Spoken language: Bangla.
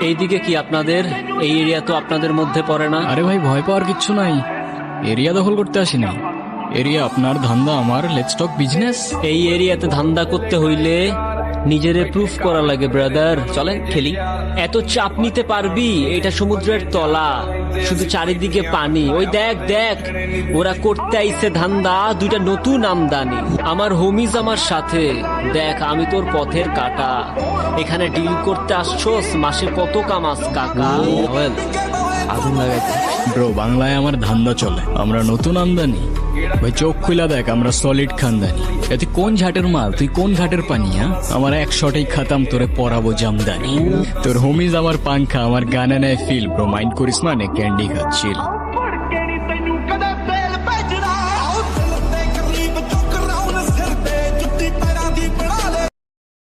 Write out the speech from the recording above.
এইদিকে কি আপনাদের? এই এরিয়া তো আপনাদের মধ্যে পড়ে না। আরে ভাই, ভয় পাওয়ার কিচ্ছু নাই। এরিয়া দখল করতে আসিনি। এরিয়া আপনার, ধান্দা আমার। Let's talk business. এই এরিয়াতে ধান্দা করতে হইলে নিজেরে প্রুফ করা লাগে ব্রাদার। চলেন খেলি। এত চাপ নিতে পারবি? এটা সমুদ্রের তলা, শুধু চারিদিকে পানি। ওই দেখ দেখ, ওরা করতে আইছে ধান্দা, দুইটা নতুন আমদানি। আমার হোমিজ আমার সাথে। দেখ, আমি তোর পথের কাটা। এখানে ডিল করতে আসছোস, মাসে কত কামাস কাকা? আগুন লাগাইছে। ব্রো, বাংলায় আমার ধান্দা চলে। আমরা নতুন আমদানি। ভাই চোখ খুলা দেখ, আমরা সলিড খানদানি। তুই কোন ঘাটের মাল, তুই কোন ঘাটের পানি? আমার এক শটেই খাতাম, তোরে পরাবো জামদানি। তোর হোমিজ আমার পাংখা, আমার গানে নেয় ফিল। ব্রো মাইন্ড করিস না, নে ক্যান্ডি খাচ্ছিল।